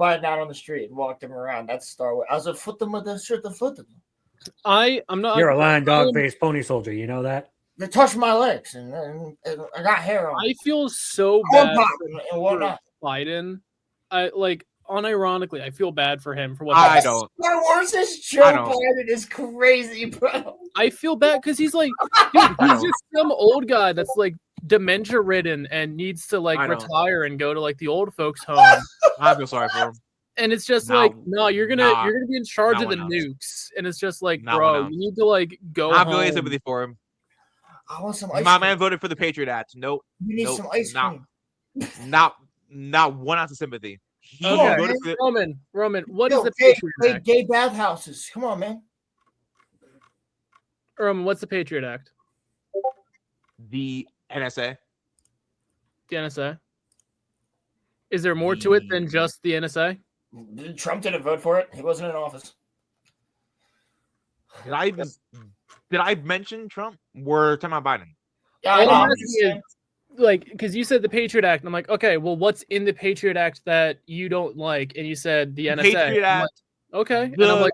button down on the street and walked him around. That's Star Wars. I was a foot them with the shirt, the foot them. I'm not. You're a lion, dog faced pony soldier. You know that? They touched my legs and I got hair on. I feel so bad and whatnot. Biden. Unironically, I feel bad for him for what I don't. Star Wars is Joe Biden is crazy, bro. I feel bad because he's like, dude, he's just some old guy that's like dementia ridden and needs to like retire and go to like the old folks home. I feel sorry for him. And it's just like, no, you're gonna be in charge of the nukes, and it's just like, bro, you need to like go. I feel sympathy for him. I want some ice My cream. man voted for the Patriot Act. Nope. You need some ice cream. Not 1 ounce of sympathy. Okay. Roman, what is the Patriot Act? Gay bathhouses. Come on, man. Roman, what's the Patriot Act? The NSA. The NSA. Is there more to it than just the NSA? Trump didn't vote for it. He wasn't in office. Did I mention Trump? We're talking about Biden. Yeah, like, because you said the Patriot Act, and I'm like, okay, well, what's in the Patriot Act that you don't like? And you said the NSA. Patriot Act. Like, okay. And I'm like,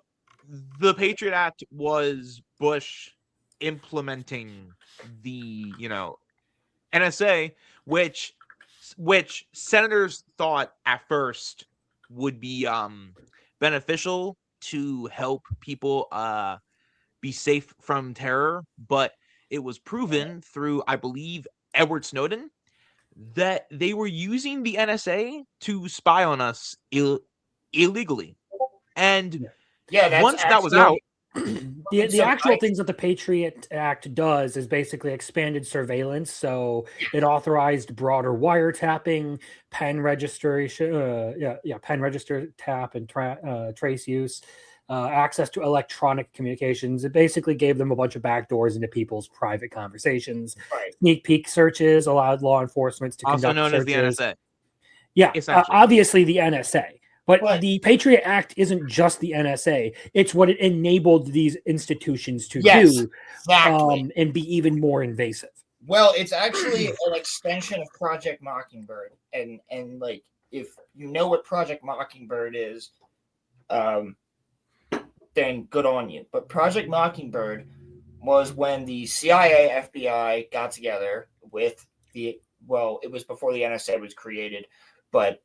the Patriot Act was Bush implementing the NSA, which senators thought at first would be beneficial to help people be safe from terror, but it was proven through, I believe, Edward Snowden, that they were using the NSA to spy on us illegally. And once that was out, the actual things that the Patriot Act does is basically expanded surveillance. So it authorized broader wiretapping, pen registration, pen register tap and trace use, access to electronic communications. It basically gave them a bunch of backdoors into people's private conversations. Right. Sneak peek searches allowed law enforcement to also conduct known searches. as the NSA. Yeah, obviously the NSA. But the Patriot Act isn't just the NSA. It's what it enabled these institutions to do and be even more invasive. Well, it's actually an extension of Project Mockingbird. And like, if you know what Project Mockingbird is, then good on you. But Project Mockingbird was when the CIA, FBI got together with it was before the NSA was created, but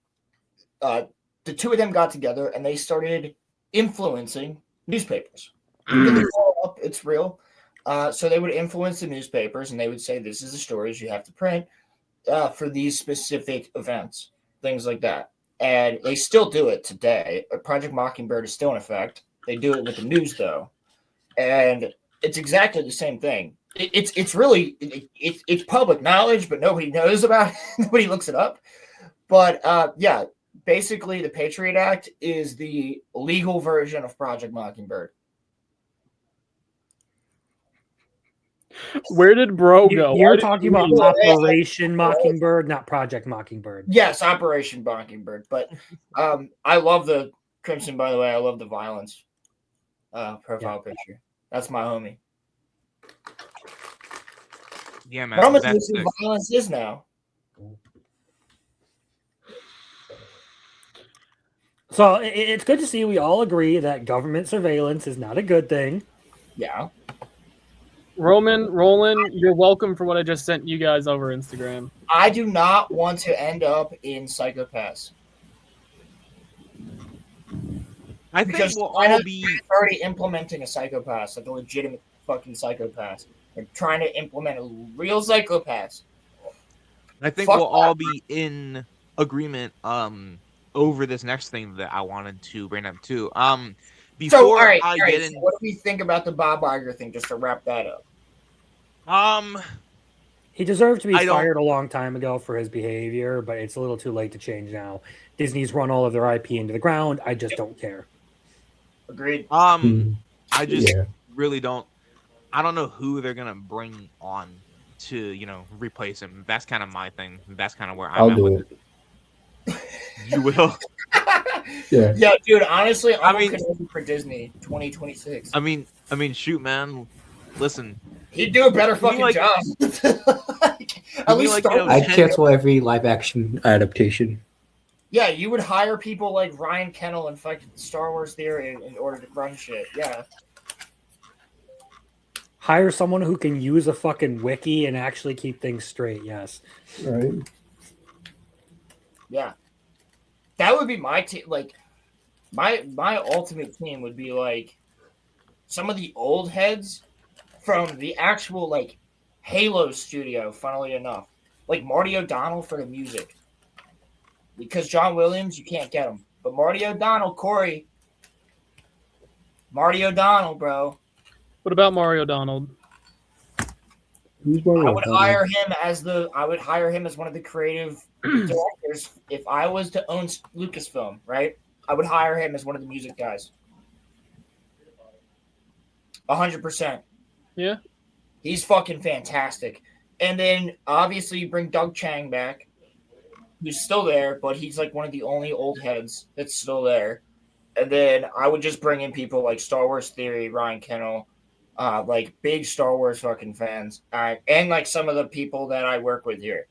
the two of them got together and they started influencing newspapers. It's real. So they would influence the newspapers and they would say, this is the stories you have to print for these specific events, things like that. And they still do it today. Project Mockingbird is still in effect. They do it with the news, though. And it's exactly the same thing. It's really public knowledge, but nobody knows about it. Nobody looks it up. But basically, the Patriot Act is the legal version of Project Mockingbird. Where did bro go? You're talking about Operation Mockingbird, not Project Mockingbird. Yes, Operation Mockingbird. But I love the Crimson, by the way. I love the violence profile picture. That's my homie. Yeah, man. How much violence is now? So it's good to see we all agree that government surveillance is not a good thing. Yeah. Roland, you're welcome for what I just sent you guys over Instagram. I do not want to end up in Psychopaths. I think we'll all be already implementing a psychopath, like a legitimate fucking psychopath. They're trying to implement a real psychopath. I think we'll all be in agreement over this next thing that I wanted to bring up too. Before I get in, what do we think about the Bob Iger thing? Just to wrap that up. He deserved to be fired a long time ago for his behavior, but it's a little too late to change now. Disney's run all of their IP into the ground. I just don't care. Agreed. I just really don't. I don't know who they're gonna bring on to replace him. That's kind of my thing. That's kind of where I'm at with it. You will. Yeah, dude. Honestly, I'm for Disney 2026. I mean, shoot, man. Listen, he'd do a better fucking job. At least I'd cancel every live action adaptation. Yeah, you would hire people like Ryan Kennel and fucking Star Wars Theory in order to run shit. Yeah. Hire someone who can use a fucking wiki and actually keep things straight. Yes. Right. Yeah. That would be my team. Like, my ultimate team would be like some of the old heads from the actual like Halo studio, funnily enough. Like Marty O'Donnell for the music. Because John Williams, you can't get him. But Marty O'Donnell, Corey. Marty O'Donnell, bro. What about Mario Donald? Who's Mario I would O'Donnell? hire him as one of the creative directors if I was to own Lucasfilm, right? I would hire him as one of the music guys. 100%. Yeah. He's fucking fantastic. And then obviously you bring Doug Chang back, who's still there, but he's like one of the only old heads that's still there. And then I would just bring in people like Star Wars Theory, Ryan Kennel, like big Star Wars fucking fans, and like some of the people that I work with here.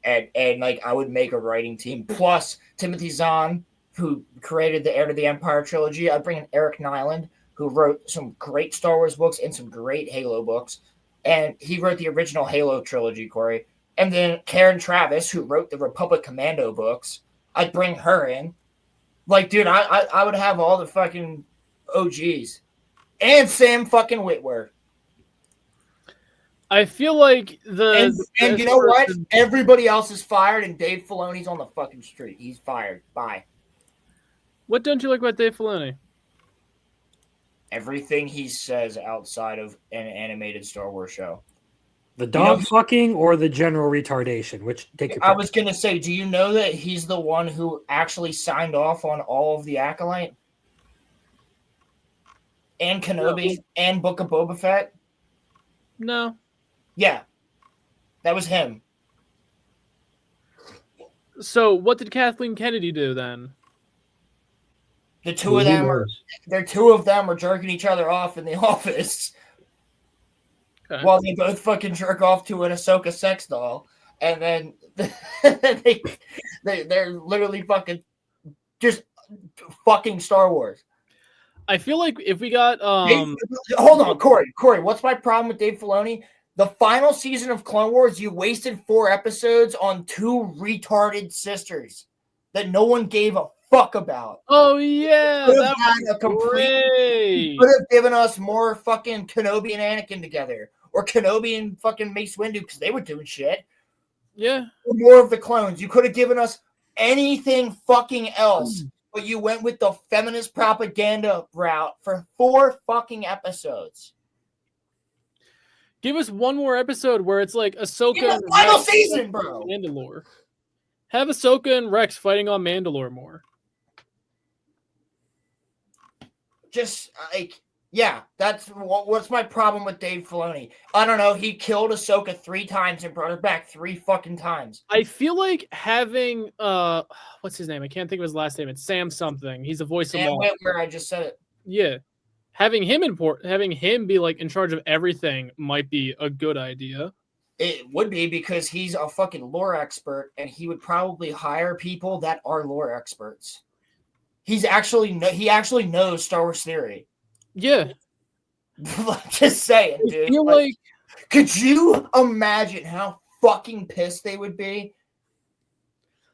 And like I would make a writing team plus Timothy Zahn, who created the Heir to the Empire trilogy. I'd bring in Eric Nyland, who wrote some great Star Wars books and some great Halo books. And he wrote the original Halo trilogy, Corey. And then Karen Travis, who wrote the Republic Commando books. I'd bring her in. Like, dude, I would have all the fucking OGs. And Sam fucking Whitworth. I feel like And you know what? Everybody else is fired, and Dave Filoni's on the fucking street. He's fired. Bye. What don't you like about Dave Filoni? Everything he says outside of an animated Star Wars show. The dog fucking or the general retardation? Which take your pick. I was going to say, do you know that he's the one who actually signed off on all of the Acolyte? And Kenobi and Book of Boba Fett? No. Yeah. That was him. So what did Kathleen Kennedy do then? The two of them are jerking each other off in the office. Okay. While they both fucking jerk off to an Ahsoka sex doll. And then they're literally fucking just fucking Star Wars. I feel like if we got hold on, Corey, what's my problem with Dave Filoni? The final season of Clone Wars, you wasted 4 episodes on 2 retarded sisters that no one gave a fuck about. Oh yeah, that was great. Could have given us more fucking Kenobi and Anakin together, or Kenobi and fucking Mace Windu because they were doing shit. Yeah, or more of the clones. You could have given us anything fucking else, but you went with the feminist propaganda route for 4 fucking episodes. Give us one more episode where it's like Ahsoka and final season, bro. Mandalore. Have Ahsoka and Rex fighting on Mandalore more. Just like, yeah, that's what's my problem with Dave Filoni. I don't know. He killed Ahsoka 3 times and brought her back 3 fucking times. I feel like having what's his name? I can't think of his last name. It's Sam something. He's the voice of Maul. Where I just said it. Yeah. Having him be like in charge of everything might be a good idea. It would be because he's a fucking lore expert, and he would probably hire people that are lore experts. He actually knows Star Wars theory. Yeah. Just saying, dude. I feel like could you imagine how fucking pissed they would be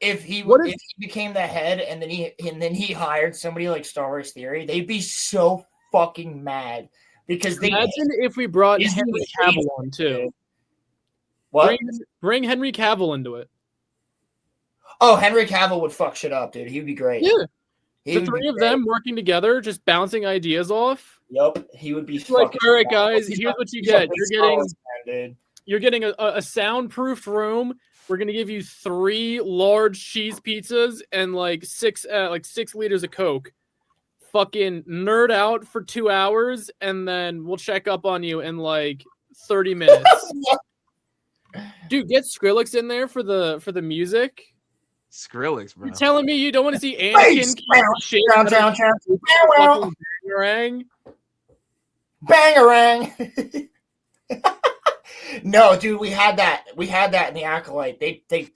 if he became the head and then he hired somebody like Star Wars theory? They'd be so fucking mad because they imagine if we brought Henry Cavill on too. What? Bring Henry Cavill into it. Oh, Henry Cavill would fuck shit up, dude. He'd be great. Yeah. The 3 of them working together, just bouncing ideas off. Yup, he would be like, all right, guys, here's what you get. You're getting a soundproofed room. We're gonna give you 3 large cheese pizzas and like 6 liters of Coke. Fucking nerd out for 2 hours, and then we'll check up on you in like 30 minutes. Dude, get Skrillex in there for the music. Skrillex, bro. You're telling me you don't want to see Anakin Bangarang. No, dude, we had that in the Acolyte. They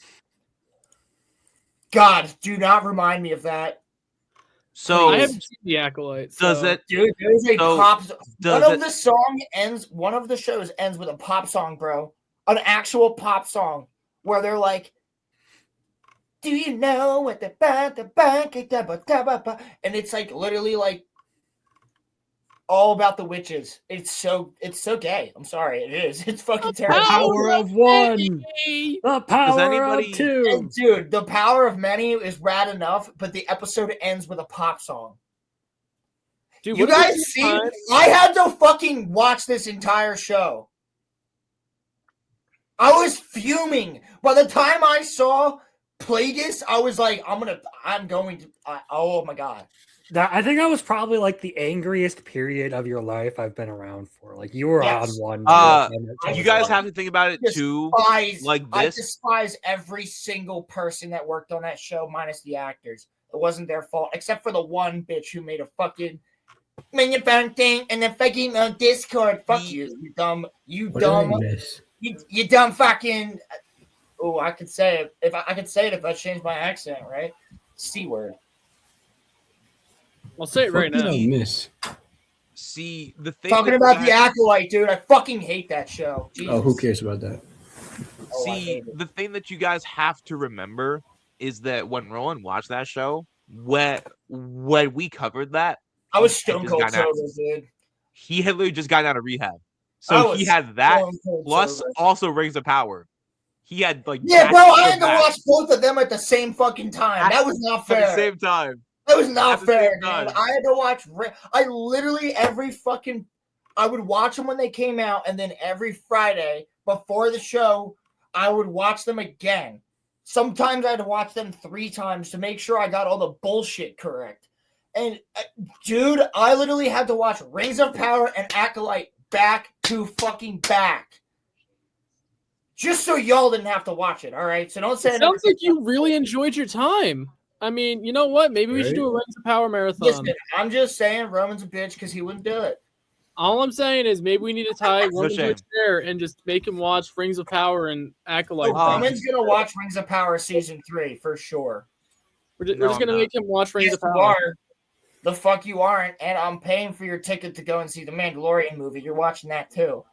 God, do not remind me of that. So I haven't seen The Acolyte. does so- it? Dude, there's a pop. Does One it? of the song ends. One of the shows ends with a pop song, bro. An actual pop song where they're like, "Do you know what the bank?" And it's like literally like all about the witches. It's so gay. I'm sorry, it is. It's fucking terrible. Power of one. The power anybody- of two. And dude, the power of many is rad enough, but the episode ends with a pop song. Dude, You what is guys this see? time? I had to fucking watch this entire show. I was fuming. By the time I saw Plagueis, I was like, I'm going to, oh my God. I think that was probably like the angriest period of your life I've been around for. Like you were Yes. on one. You guys have to think about it too. Like I this. despise every single person that worked on that show, minus the actors. It wasn't their fault, except for the one bitch who made a fucking minivan thing and then fucking on Discord. Fuck you, you dumb, you dumb fucking. Oh, I could say it if I could say it if I changed my accent, right? C word. I'll say it right now. Miss. See the thing. Talking about the Acolyte, dude. I fucking hate that show. Jesus. Oh, who cares about that? Oh, I See, hate it. the thing that you guys have to remember is that when Roland watched that show, when we covered that, I was he stone just cold got out. sober, dude. He had literally just gotten out of rehab, I so was he had that stone cold plus sober. also Rings of Power. He had like Yeah, back bro. I to had to back watch both of them at the same fucking time. That was not at fair. the same time. That was not At the fair, same dude. time. I had to watch. I literally I would watch them when they came out, and then every Friday before the show, I would watch them again. Sometimes I had to watch them 3 times to make sure I got all the bullshit correct. And dude, I literally had to watch Rings of Power and Acolyte back to fucking back. Just so y'all didn't have to watch it, all right? So don't say It sounds like you really enjoyed your time. I mean, you know what? Maybe we should do a Rings of Power marathon. Listen, I'm just saying Roman's a bitch because he wouldn't do it. All I'm saying is maybe we need to tie Roman to a shame. chair and just make him watch Rings of Power and Acolyte. Roman's gonna watch Rings of Power season 3 for sure. We're just, No, we're just gonna I'm make him watch Rings Yes, of you Power. are. The fuck you aren't, and I'm paying for your ticket to go and see the Mandalorian movie. You're watching that too.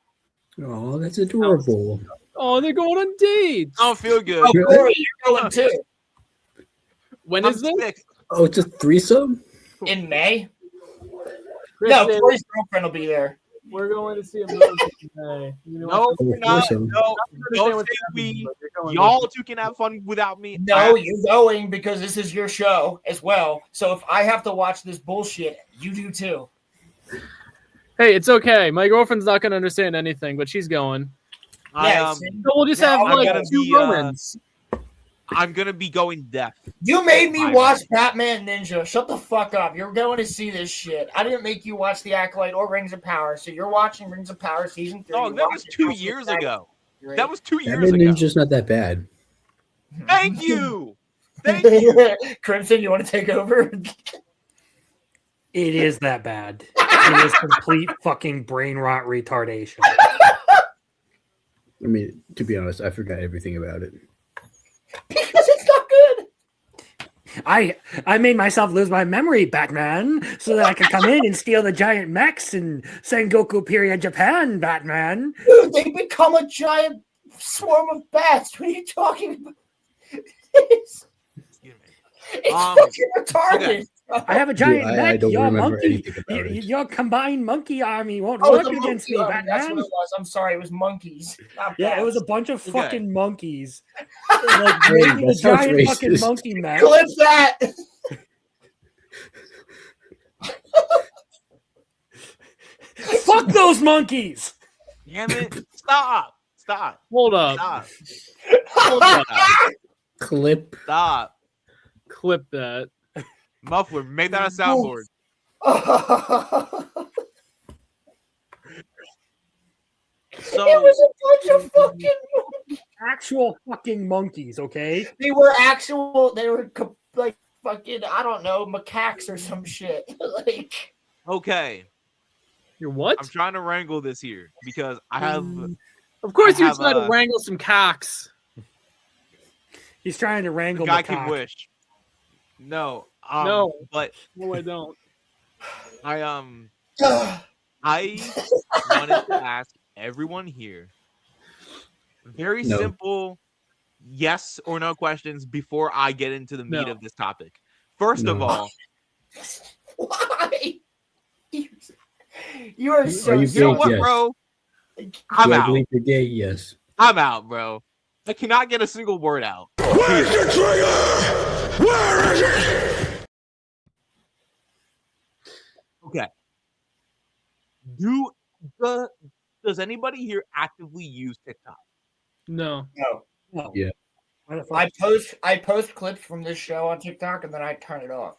Oh, that's adorable. Oh, they're going on dates. I don't feel good. Oh, Corey, you're going too When I'm is this? sick. Oh, it's a threesome? in May. Kristen, No, Corey's girlfriend will be there. we're going to see a movie today. You know No, what? we're not. Awesome. No, don't what's say happening, we. but you're going Y'all with two can have fun without me. No, you're going because this is your show as well. So if I have to watch this bullshit, you do too. it. Hey, it's okay. My girlfriend's not going to understand anything, but she's going. Yeah, So we'll just have I'm like gonna 2 be, Romans. I'm gonna be going deaf. you made me Fine. watch Batman Ninja. Shut the fuck up. You're going to see this shit. I didn't make you watch The Acolyte or Rings of Power, so you're watching Rings of Power season 3. No, You that was watched it 2 after years that. ago. Great. That was 2 years Batman ago. Ninja's not that bad. Thank you. Thank you. Crimson, you want to take over? It is that bad. It is complete fucking brain rot retardation. I mean, to be honest, I forgot everything about it. Because it's not good. I made myself lose my memory, Batman, so that I could come in and steal the giant mechs in Sengoku period Japan, Batman. Dude, they become a giant swarm of bats. What are you talking about? It's fucking retarded. okay. I have a giant Dude, I mech. don't Your remember monkey, anything about it. your combined monkey army won't Oh, work it's a against monkey me, army. That's Batman. what it was. I'm sorry, it was monkeys. Not Yeah, it was a bats. bunch of Okay. fucking monkeys. Like Hey, making a that sounds giant fucking racist. monkey mech. Clip that. Fuck those monkeys! Damn it. Stop. Stop. Hold up. Stop. Hold up. Clip. Stop. Clip that. Muffler, make that a soundboard. So It was a bunch of fucking. Actual fucking monkeys, okay? They were actual. They were like fucking. I don't know, macaques or some shit. Like. okay. You're what? I'm trying to wrangle this here because I have Of course, I you're have trying to a- wrangle some cocks. He's trying to wrangle guy macaque. can wish. No, No. but No, I don't. I wanted to ask everyone here very No. simple yes or no questions before I get into the meat No. of this topic. First of No. all, Why? You are so. you you know gay? what, Yes. bro? I'm Do I out. believe you're gay? Yes. I'm out, bro. I cannot get a single word out. Where's the trigger? Where is it? Okay. Does anybody here actively use TikTok? No. No. No. Yeah. Why the fuck? I post clips from this show on TikTok and then I turn it off.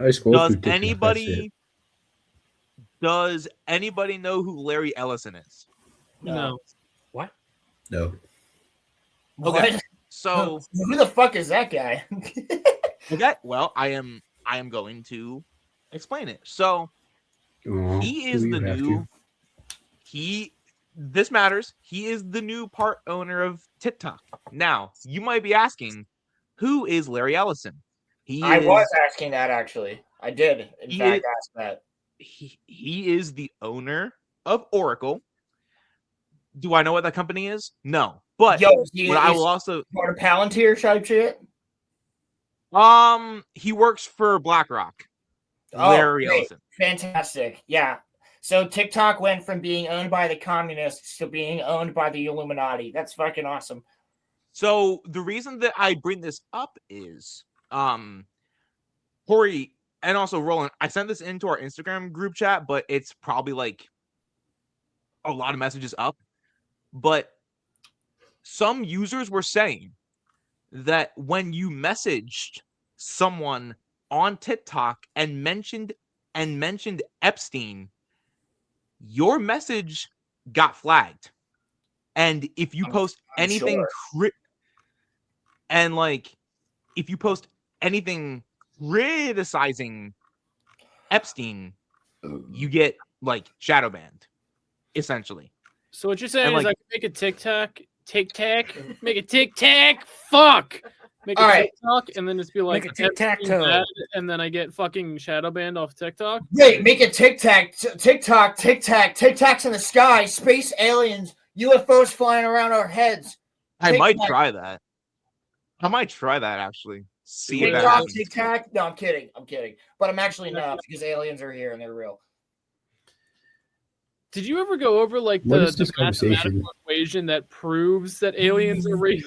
I scroll Does through TikTok. That's it. anybody know who Larry Ellison is? No. What? No. Okay. What? So Who the fuck is that guy? okay, well, I am going to explain it. So Aw, he is do the you have new to? this matters. He is the new part owner of TikTok. Now, you might be asking, who is Larry Ellison? I was asking that actually. I did, in He fact, is- ask that. he is the owner of Oracle. Do I know what that company is? No. But Yo, what I will also part of Palantir type shit. he works for BlackRock. Larry great. Ellison. Fantastic. Yeah. So TikTok went from being owned by the communists to being owned by the Illuminati. That's fucking awesome. So the reason that I bring this up is Corey and also Roland, I sent this into our Instagram group chat, but it's probably like a lot of messages up. But some users were saying that when you messaged someone on TikTok and mentioned Epstein, your message got flagged. And if you post anything and like if you post anything criticizing Epstein, you get like shadow banned, essentially. So what you're saying And, is like- I can make a make a tic-tac, fuck! Make a All right. TikTok and then just be like, Make a tic-tac-toe. Epstein's bad, and then I get fucking shadow banned off TikTok? Wait, make a TikToks in the sky, space aliens, UFOs flying around our heads. I might TikTok. try that. I might try that actually. See if that TikTok, happens. TikTok. No, I'm kidding. But I'm actually not because aliens are here and they're real. Did you ever go over like What the is this mathematical conversation? equation that proves that aliens are real?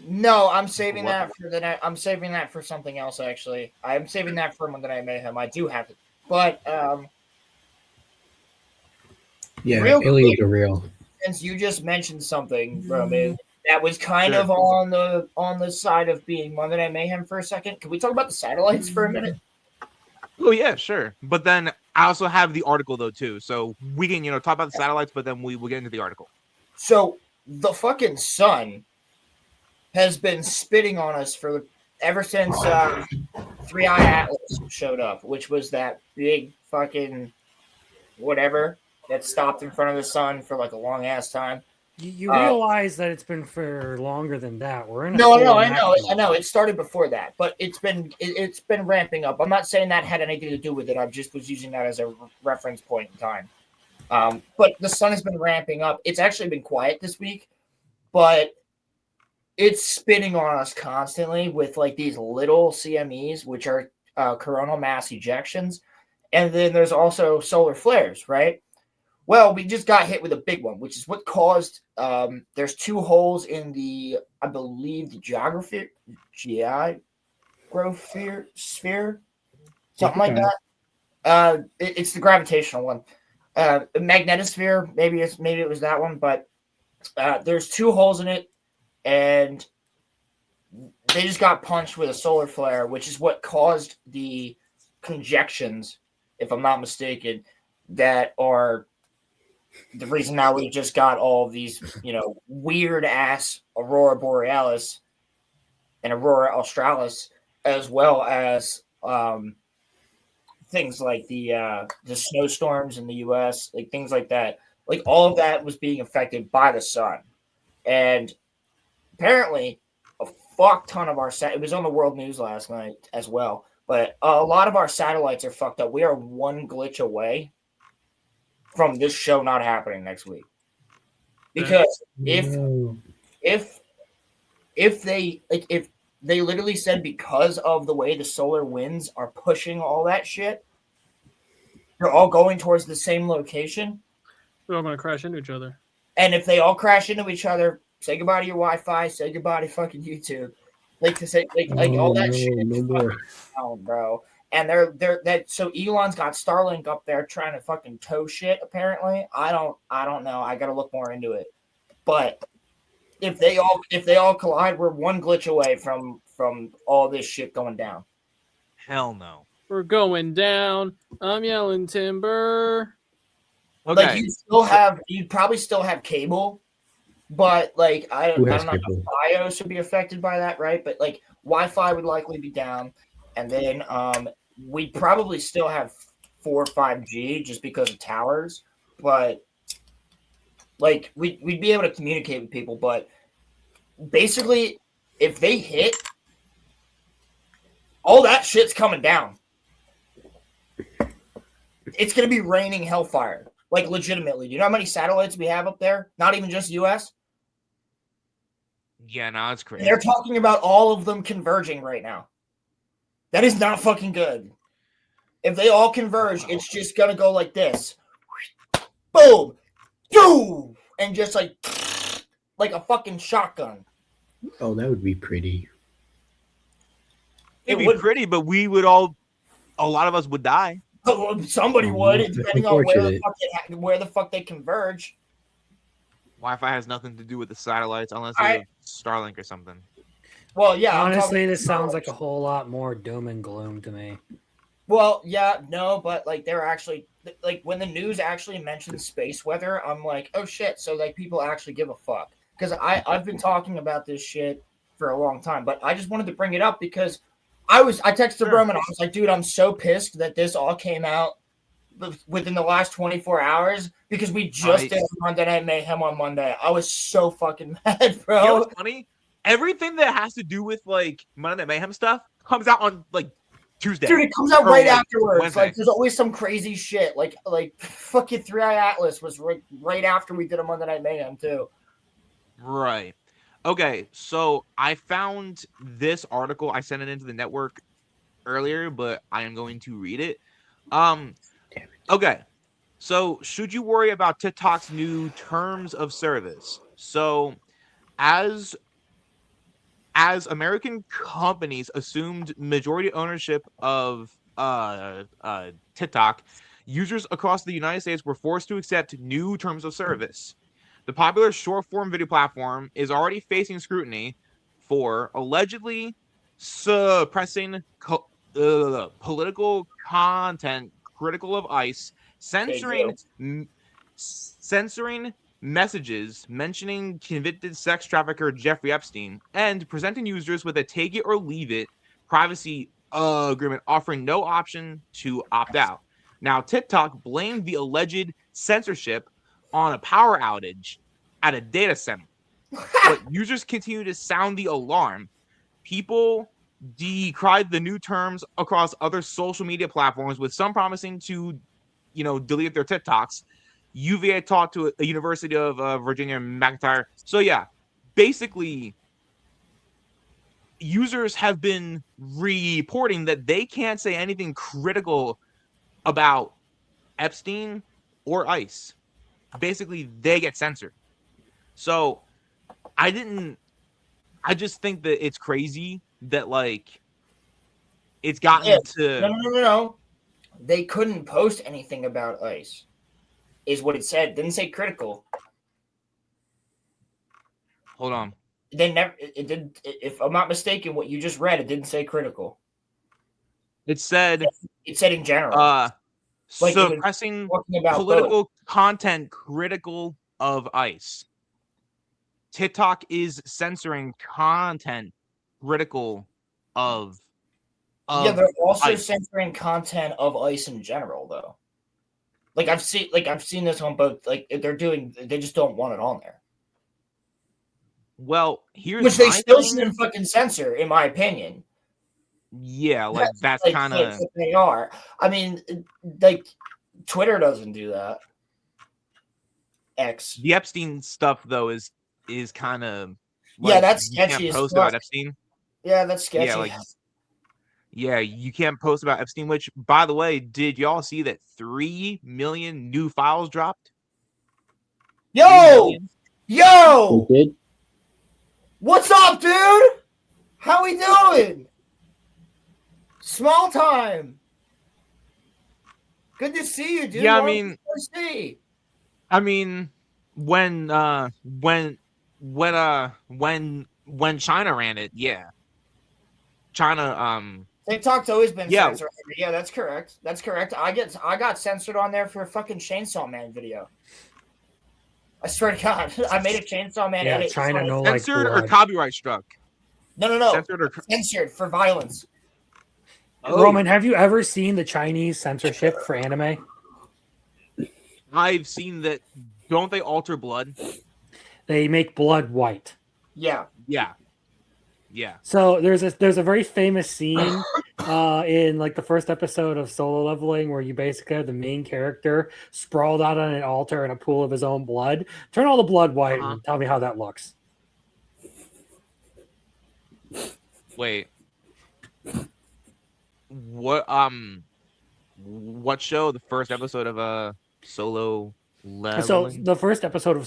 No, I'm saving that for I'm saving that for something else. Actually, I'm saving that for Monday Night Mayhem. I do have it, but Yeah, Real aliens quick. are real. since you just mentioned something, Roman, that was kind of on the side of being Monday Night Mayhem for a second. Can we talk about the satellites for a minute? Oh yeah, sure. But then I also have the article though too, so we can talk about the satellites, but then we will get into the article. So the fucking sun has been spitting on us ever since 3i Atlas showed up, which was that big fucking whatever that stopped in front of the sun for like a long ass time. You realize that it's been for longer than that. We're in a No, full I macro. know. It started before that, but it's been ramping up. I'm not saying that had anything to do with it. I just was using that as a reference point in time. But the sun has been ramping up. It's actually been quiet this week, but it's spinning on us constantly with like these little CMEs, which are coronal mass ejections, and then there's also solar flares, right? Well, we just got hit with a big one, which is what caused. There's two holes in I believe, the geosphere, something like that. It's the gravitational one. Magnetosphere, maybe it was that one, but there's two holes in it, and they just got punched with a solar flare, which is what caused the conjections, if I'm not mistaken, that are the reason now we just got all of these, weird ass Aurora Borealis and Aurora Australis, as well as things like the snowstorms in the U.S., like things like that. Like all of that was being affected by the sun, and apparently a fuck ton of our it was on the world news last night as well, but a lot of our satellites are fucked up. We are one glitch away from this show not happening next week. Because if they literally said because of the way the solar winds are pushing all that shit, they're all going towards the same location. They're all going to crash into each other. And if they all crash into each other, say goodbye to your Wi-Fi, say goodbye to fucking YouTube. Like to say all that shit is fucking down, bro. And so Elon's got Starlink up there trying to fucking tow shit, apparently. I don't know. I gotta look more into it. But if they all collide, we're one glitch away from all this shit going down. Hell no. We're going down. I'm yelling timber. Okay. Like you'd probably still have cable, but like I don't know if BIOS would be affected by that, right? But like Wi-Fi would likely be down, and then we'd probably still have 4 or 5G just because of towers, but like we'd be able to communicate with people. But basically, if they hit, all that shit's coming down. It's gonna be raining hellfire. Like, legitimately. Do you know how many satellites we have up there? Not even just U.S.? Yeah, no, it's crazy. And they're talking about all of them converging right now. That is not fucking good. If they all converge, it's just going to go like this. Boom! Boom! And just like a fucking shotgun. Oh, that would be pretty. It'd be pretty, but we would a lot of us would die. Somebody would, depending on where the fuck they converge. Wi-Fi has nothing to do with the satellites unless it's Starlink or something. Well, yeah. Honestly, this sounds like a whole lot more doom and gloom to me. Well, yeah, no, but like they're actually like when the news actually mentions space weather, I'm like, oh shit. So like people actually give a fuck because I've been talking about this shit for a long time, but I just wanted to bring it up because I texted Roman and I was like, dude, I'm so pissed that this all came out within the last 24 hours because we just did Monday Night Mayhem on Monday. I was so fucking mad, bro. You know what's funny? Everything that has to do with like Monday Night Mayhem stuff comes out on like Tuesday. Dude, it comes out right afterwards. Wednesday. Like there's always some crazy shit. Like fucking 3i Atlas was right after we did a Monday Night Mayhem too. Right. Okay, so I found this article. I sent it into the network earlier, but I am going to read it. Okay, so should you worry about TikTok's new terms of service? So, as American companies assumed majority ownership of TikTok, users across the United States were forced to accept new terms of service. The popular short-form video platform is already facing scrutiny for allegedly suppressing political content critical of ICE, censoring messages mentioning convicted sex trafficker Jeffrey Epstein, and presenting users with a take-it-or-leave-it privacy agreement offering no option to opt out. Now, TikTok blamed the alleged censorship on a power outage at a data center. But users continue to sound the alarm. People decried the new terms across other social media platforms, with some promising to, delete their TikToks. UVA talked to a University of Virginia McIntyre. So yeah, basically, users have been reporting that they can't say anything critical about Epstein or ICE. Basically, they get censored. So I just think that it's crazy that like it's gotten to No. They couldn't post anything about ICE, is what it said. It didn't say critical. Hold on. It didn't, if I'm not mistaken, what you just read, it didn't say critical. It said in general. Suppressing political content critical of ICE. TikTok is censoring content critical of they're also ICE. censoring content of ICE in general, though. I've seen this on both. Like they just don't want it on there. Well, here's which they my still thing. shouldn't fucking censor, in my opinion. Yeah, like that's Like, kind of what they are. I mean, like Twitter doesn't do that. X. the Epstein stuff though is kind of Yeah, that's you can't sketchy as post fuck. about Epstein. Yeah, that's sketchy. Yeah, like yeah, you can't post about Epstein. Which, by the way, did y'all see that 3 million new files dropped? 3 Yo, million? yo, They did. what's up, dude? How we doing? Small time. Good to see you, dude. Yeah, I mean, when China ran it, yeah, China TikTok's always been Yeah. censored. Yeah, that's correct. That's correct. I got censored on there for a fucking Chainsaw Man video. I swear to God, I made a Chainsaw Man Yeah, edit. China no like censored or blood. copyright struck. No. Censored for violence. Oh, Roman, have you ever seen the Chinese censorship for anime? I've seen that. Don't they alter blood? They make blood white. Yeah. Yeah. So there's a very famous scene in like the first episode of Solo Leveling where you basically have the main character sprawled out on an altar in a pool of his own blood. Turn all the blood white and tell me how that looks. Wait. What show? The first episode of Solo Leveling? So the first episode of